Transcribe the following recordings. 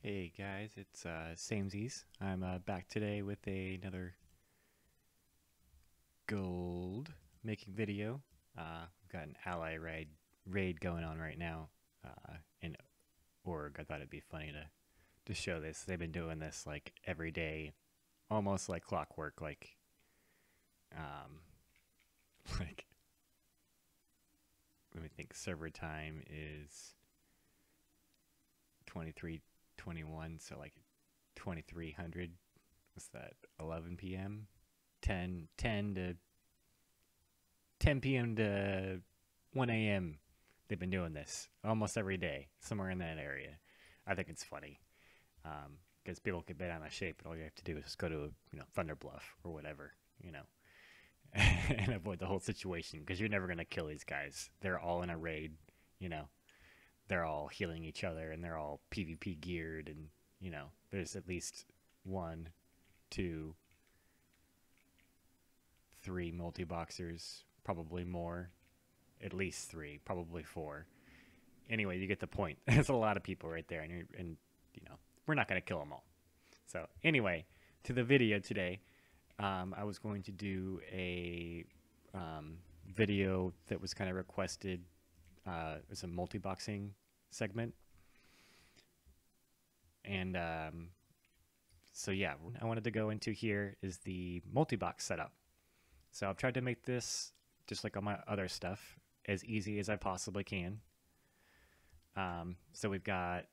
Hey guys, it's Samesies. I'm back today with another gold making video. We've got an ally raid going on right now in Org. I thought it'd be funny to show this. They've been doing this like every day, almost like clockwork. Um, like let me think. Server time is 23:21, so like 2300. What's that? 11 p.m. 10 p.m. to 1 a.m. They've been doing this almost every day, somewhere in that area. I think it's funny because people get bent out of shape, and all you have to do is just go to Thunder Bluff or whatever, and avoid the whole situation because you're never gonna kill these guys. They're all in a raid, you know. They're all healing each other, and they're all PvP geared, and there's at least one, two, three multi-boxers, probably more, at least three, probably four. Anyway, you get the point. There's a lot of people right there, and we're not going to kill them all. So anyway, to the video today, I was going to do a video that was kind of requested. It's a multi-boxing segment, and so yeah, I wanted to go into here is the multi-box setup. So I've tried to make this, just like all my other stuff, as easy as I possibly can. So we've got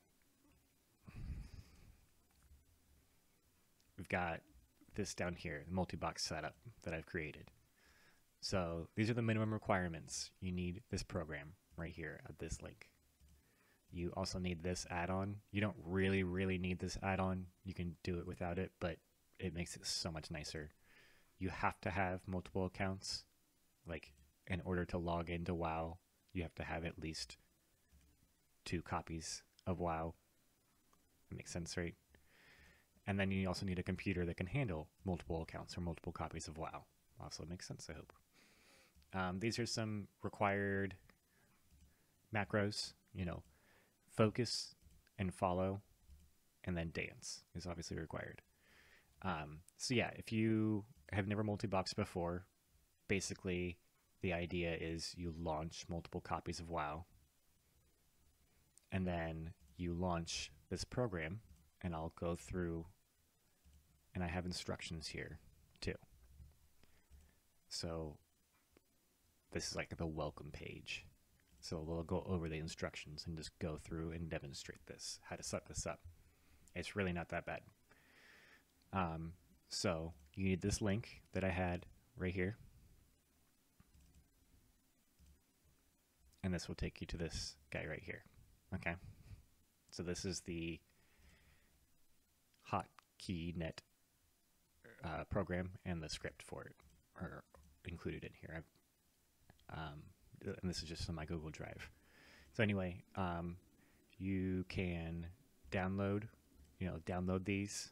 this down here, the multi-box setup that I've created. So these are the minimum requirements. You need this program right here at this link. You also need this add-on. You don't really need this add-on. You can do it without it, but it makes it so much nicer. You have to have multiple accounts. Like, in order to log into WoW, you have to have at least 2 copies of WoW. That makes sense, right? And then you also need a computer that can handle multiple accounts or multiple copies of WoW. Also makes sense, I hope. These are some required macros. Focus and follow, and then dance is obviously required. So yeah, if you have never multi-boxed before, basically the idea is you launch multiple copies of WoW, and then you launch this program, and I'll go through, and I have instructions here too. So this is like the welcome page. So we'll go over the instructions and just go through and demonstrate this, how to set this up. It's really not that bad. So you need this link that I had right here. And this will take you to this guy right here. Okay. So this is the HotKeyNet program, and the script for it are included in here. And this is just on my Google Drive. So anyway, you can download these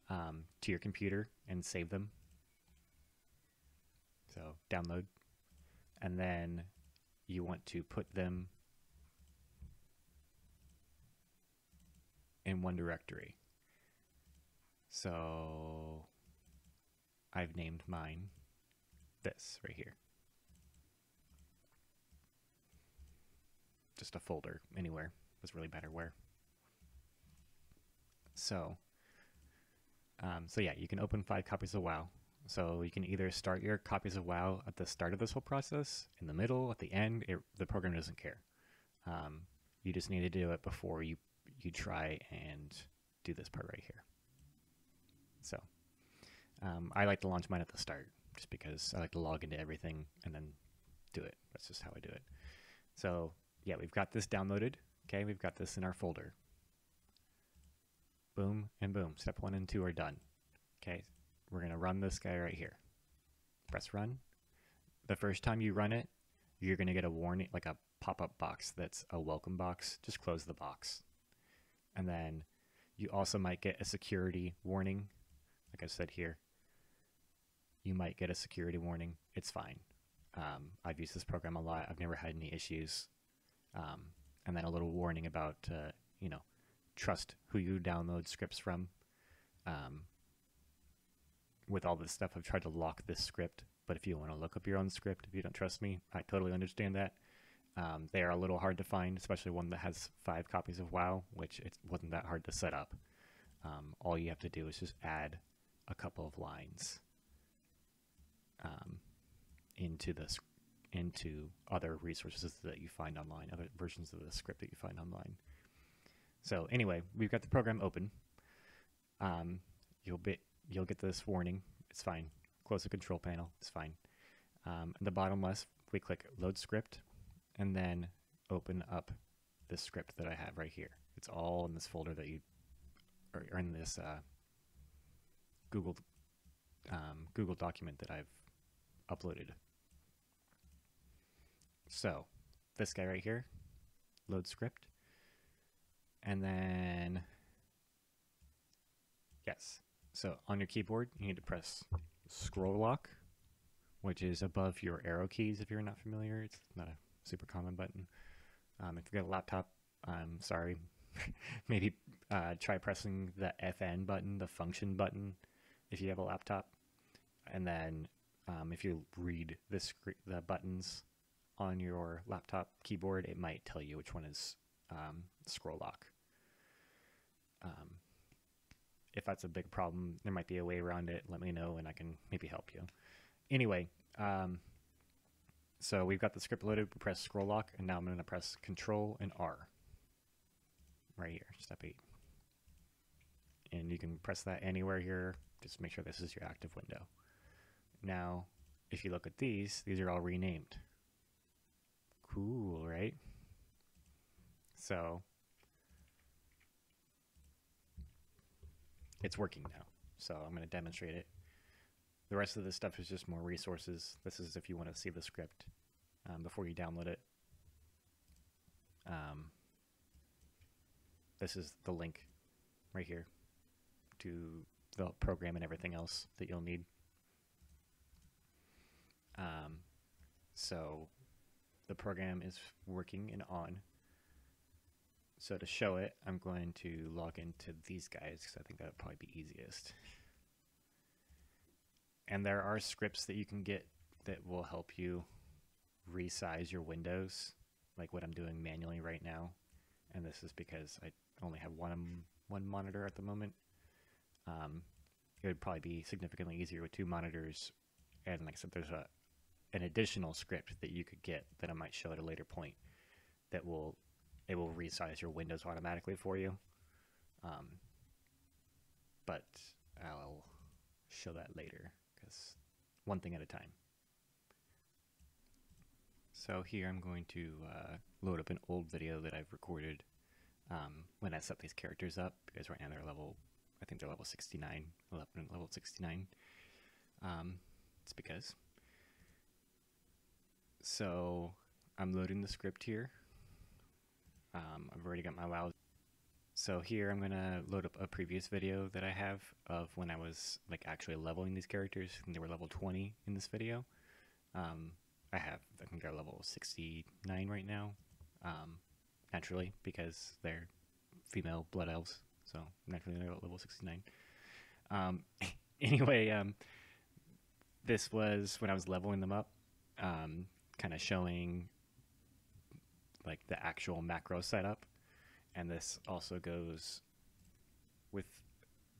to your computer and save them. So download, and then you want to put them in one directory. So I've named mine this right here. Just a folder anywhere. Doesn't really matter where. So yeah, you can open 5 copies of WoW. So you can either start your copies of WoW at the start of this whole process, in the middle, at the end. The program doesn't care. You just need to do it before you try and do this part right here. So I like to launch mine at the start, just because I like to log into everything and then do it. That's just how I do it. So yeah, we've got this downloaded. Okay, we've got this in our folder. Boom and boom. Step 1 and 2 are done. Okay, we're going to run this guy right here. Press run. The first time you run it, you're going to get a warning, like a pop-up box that's a welcome box. Just close the box. And then you also might get a security warning. Like I said here, you might get a security warning. It's fine. I've used this program a lot. I've never had any issues. And then a little warning about, trust who you download scripts from. With all this stuff, I've tried to lock this script, but if you want to look up your own script, if you don't trust me, I totally understand that. They are a little hard to find, especially one that has 5 copies of WoW, which it wasn't that hard to set up. All you have to do is just add a couple of lines into other resources that you find online, other versions of the script that you find online. So anyway, we've got the program open. You'll get this warning. It's fine. Close the control panel. It's fine. In the bottom left, we click Load Script, and then open up this script that I have right here. It's all in this folder that you, or in this Google document that I've uploaded. So this guy right here, Load Script, and then yes. So on your keyboard, you need to press Scroll Lock, which is above your arrow keys if you're not familiar. It's not a super common button. If you've got a laptop, I'm sorry. Maybe try pressing the FN button, the function button, if you have a laptop. And then if you read the buttons on your laptop keyboard, it might tell you which one is Scroll Lock. If that's a big problem, there might be a way around it. Let me know and I can maybe help you. Anyway, so we've got the script loaded. We press Scroll Lock, and now I'm going to press Control and R right here, step 8. And you can press that anywhere here. Just make sure this is your active window. Now, if you look at these are all renamed. Cool, right? So it's working now. So I'm going to demonstrate it. The rest of this stuff is just more resources. This is if you want to see the script before you download it. This is the link right here to the program and everything else that you'll need. So the program is working and on. So to show it, I'm going to log into these guys because I think that would probably be easiest. And there are scripts that you can get that will help you resize your windows, like what I'm doing manually right now. And this is because I only have one monitor at the moment. It would probably be significantly easier with 2 monitors. And like I said, there's an additional script that you could get that I might show at a later point that it will resize your windows automatically for you. But I'll show that later, because one thing at a time. So here I'm going to load up an old video that I've recorded when I set these characters up, because right now they're level, I think they're level 69, level 69. It's because. So I'm loading the script here. I've already got my WoW. So here I'm gonna load up a previous video that I have of when I was like actually leveling these characters. I think they were level 20 in this video. I think they're level 69 right now, naturally, because they're female blood elves. So naturally they're at level 69. Anyway, this was when I was leveling them up, kind of showing like the actual macro setup, and this also goes with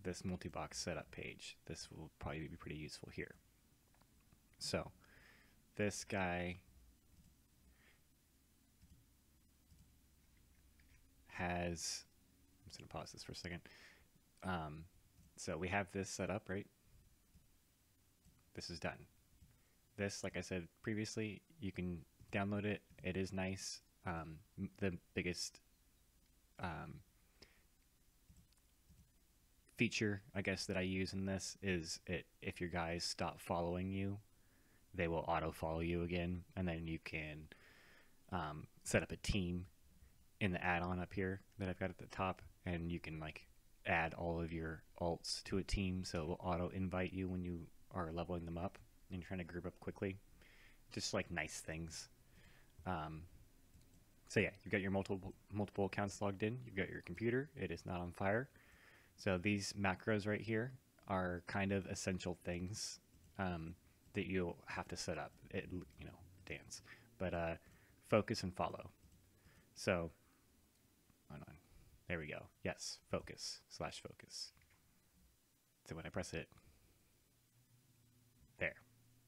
this multi-box setup page. This will probably be pretty useful here. So this guy has, I'm just gonna pause this for a second. So we have this set up, right? This is done. This, like I said previously, you can download it. It is nice. The biggest feature, I guess, that I use in this is if your guys stop following you, they will auto-follow you again, and then you can set up a team in the add-on up here that I've got at the top, and you can like add all of your alts to a team, so it will auto-invite you when you are leveling them up and you're trying to group up quickly. Just like nice things. So yeah, you've got your multiple accounts logged in. You've got your computer. It is not on fire. So these macros right here are kind of essential things that you'll have to set up. It, dance, but focus and follow. So, hold on. There we go. Yes, focus/focus. So when I press it, there.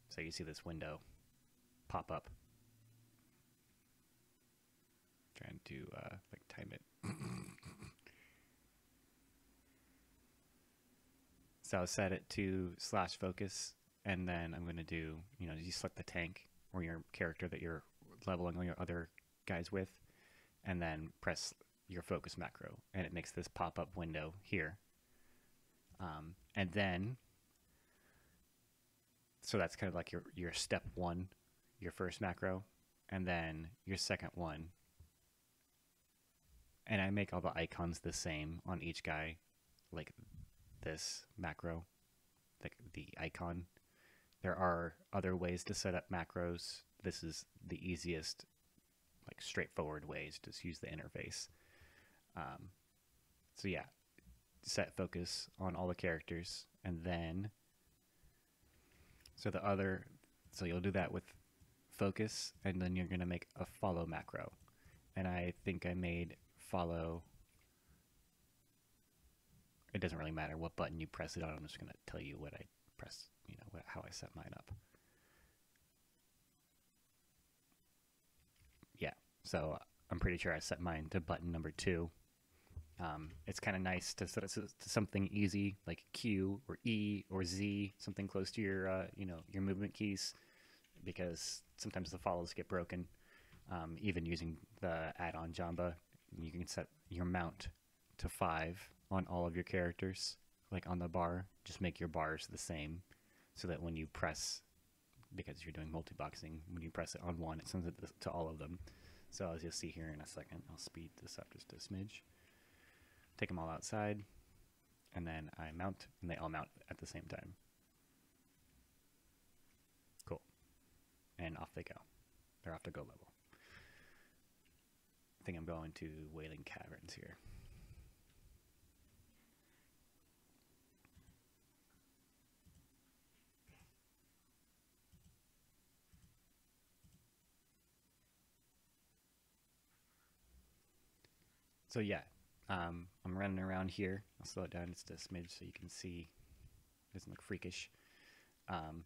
So you see this window pop up. Trying to like time it. So I'll set it to /focus, and then I'm going to do, you select the tank or your character that you're leveling all your other guys with, and then press your focus macro, and it makes this pop-up window here. And then, so that's kind of like your step one, your first macro, and then your second one. And I make all the icons the same on each guy, like this macro, the icon. There are other ways to set up macros. This is the easiest, like straightforward ways. Just use the interface. So yeah, set focus on all the characters, and then so you'll do that with focus, and then you're gonna make a follow macro. And I think I made follow. It doesn't really matter what button you press it on. I'm just going to tell you what I press, how I set mine up. Yeah, so I'm pretty sure I set mine to button number 2. It's kind of nice to set it to something easy like Q or E or Z, something close to your, your movement keys, because sometimes the follows get broken. Even using the add-on Jamba, you can set your mount to 5 on all of your characters, like on the bar. Just make your bars the same so that when you press, because you're doing multiboxing, when you press it on one, it sends it to all of them. So as you'll see here in a second, I'll speed this up just a smidge. Take them all outside, and then I mount, and they all mount at the same time. Cool. And off they go. They're off to go level. I think I'm going to Wailing Caverns here. So yeah, I'm running around here. I'll slow it down just a smidge so you can see. It doesn't look freakish. I'm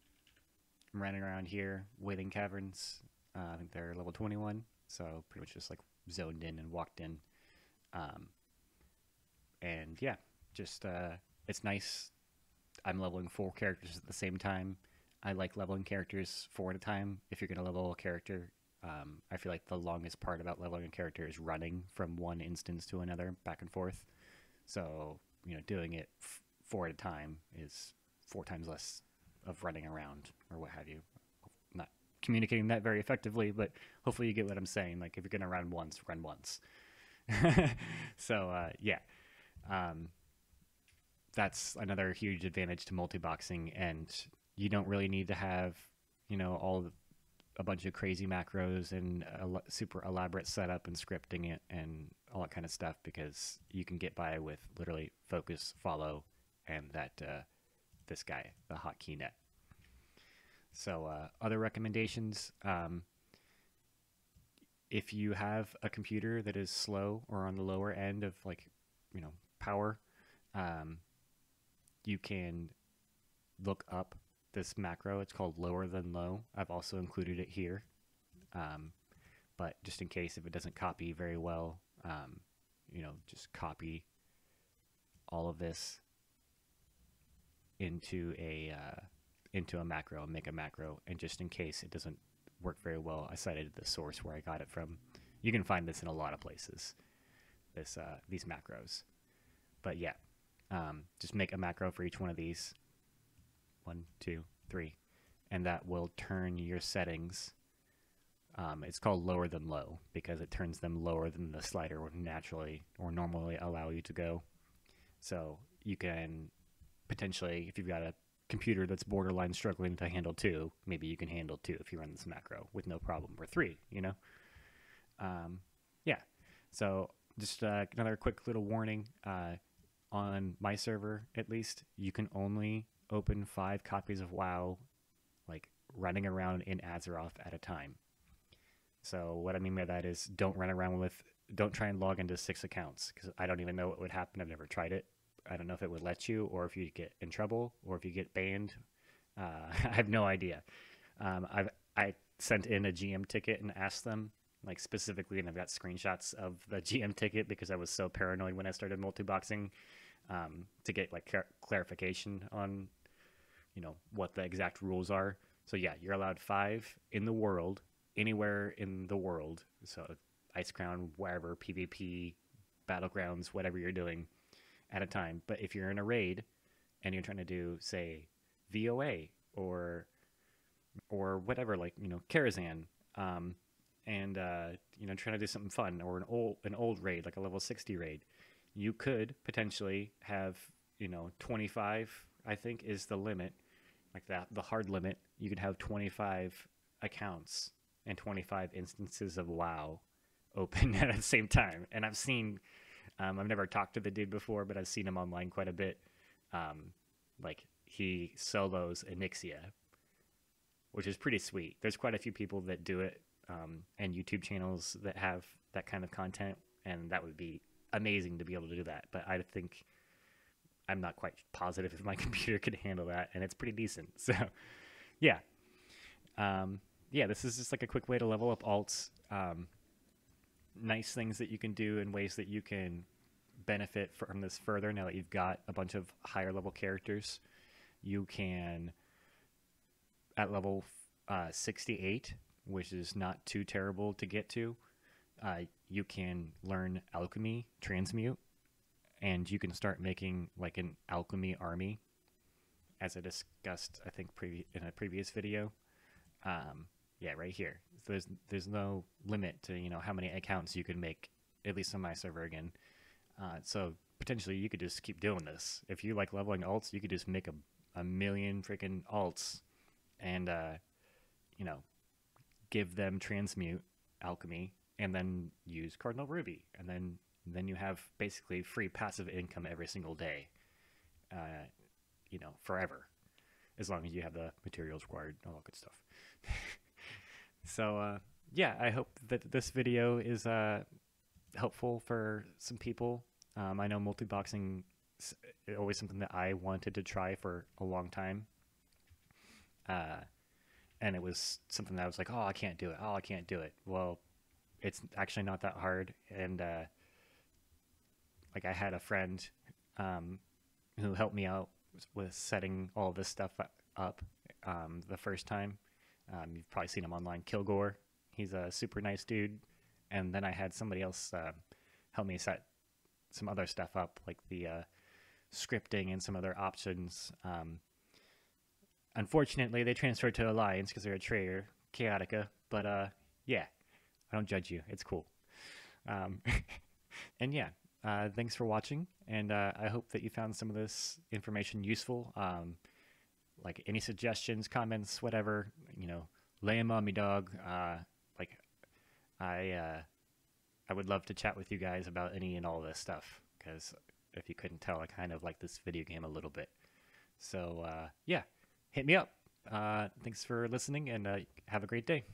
running around here, Wailing Caverns. I think they're level 21, so pretty much just like zoned in and walked in. And yeah, just it's nice. I'm leveling 4 characters at the same time. I like leveling characters 4 at a time. If you're going to level a character, I feel like the longest part about leveling a character is running from one instance to another, back and forth. So, doing it 4 at a time is 4 times less of running around or what have you. Not communicating that very effectively, but hopefully you get what I'm saying. Like, if you're going to run once, run once. So, yeah. That's another huge advantage to multiboxing, and you don't really need to have, a bunch of crazy macros and a super elaborate setup and scripting it and all that kind of stuff, because you can get by with literally focus, follow, and that this guy, the hotkey net. So other recommendations, if you have a computer that is slow or on the lower end of power, you can look up this macro. It's called lower than low. I've also included it here, but just in case if it doesn't copy very well, just copy all of this into a macro and make a macro. And just in case it doesn't work very well, I cited the source where I got it from. You can find this in a lot of places, these macros. But yeah, just make a macro for each one of these. 1, 2, 3, and that will turn your settings. It's called lower than low because it turns them lower than the slider would naturally or normally allow you to go. So you can potentially, if you've got a computer that's borderline struggling to handle 2, maybe you can handle 2 if you run this macro with no problem, or 3, So just another quick little warning. On my server, at least, you can only open 5 copies of WoW, like running around in Azeroth at a time. So what I mean by that is don't try and log into 6 accounts, because I don't even know what would happen. I've never tried it. I don't know if it would let you, or if you get in trouble, or if you get banned. I have no idea. I sent in a GM ticket and asked them, like, specifically, and I've got screenshots of the GM ticket because I was so paranoid when I started multiboxing, to get like clarification on, what the exact rules are. So yeah, you're allowed 5 in the world, anywhere in the world. So Icecrown, wherever, PvP, Battlegrounds, whatever you're doing at a time. But if you're in a raid and you're trying to do, say, VOA or whatever, like, Karazhan, and trying to do something fun, or an old raid, like a level 60 raid, you could potentially have 25, I think, is the limit, like that, the hard limit. You could have 25 accounts and 25 instances of WoW open at the same time. And I've seen, I've never talked to the dude before, but I've seen him online quite a bit. Like, he solos Onyxia, which is pretty sweet. There's quite a few people that do it, and YouTube channels that have that kind of content, and that would be amazing to be able to do that. But I think I'm not quite positive if my computer could handle that, and it's pretty decent. So yeah. This is just like a quick way to level up alts. Nice things that you can do and ways that you can benefit from this further now that you've got a bunch of higher level characters. You can, at level 68, which is not too terrible to get to, you can learn alchemy, transmute, and you can start making like an alchemy army, as I discussed, I think, in a previous video. Yeah, right here. So there's no limit to how many accounts you can make, at least on my server again. So potentially you could just keep doing this. If you like leveling alts, you could just make a million freaking alts, and give them transmute alchemy, and then use Cardinal Ruby, and then you have basically free passive income every single day, forever, as long as you have the materials required, all that good stuff. So yeah, I hope that this video is helpful for some people. I know multiboxing is always something that I wanted to try for a long time. And it was something that I was like, oh, I can't do it. Well, it's actually not that hard. And like, I had a friend who helped me out with setting all this stuff up the first time. You've probably seen him online, Kilgore. He's a super nice dude. And then I had somebody else help me set some other stuff up, like the scripting and some other options. Unfortunately, they transferred to Alliance because they're a traitor, Chaotica. But yeah, I don't judge you. It's cool. And yeah, thanks for watching. And I hope that you found some of this information useful. Like, any suggestions, comments, whatever, lay them on me, dog. Like, I would love to chat with you guys about any and all this stuff, because if you couldn't tell, I kind of like this video game a little bit. So yeah, hit me up. Thanks for listening, and have a great day.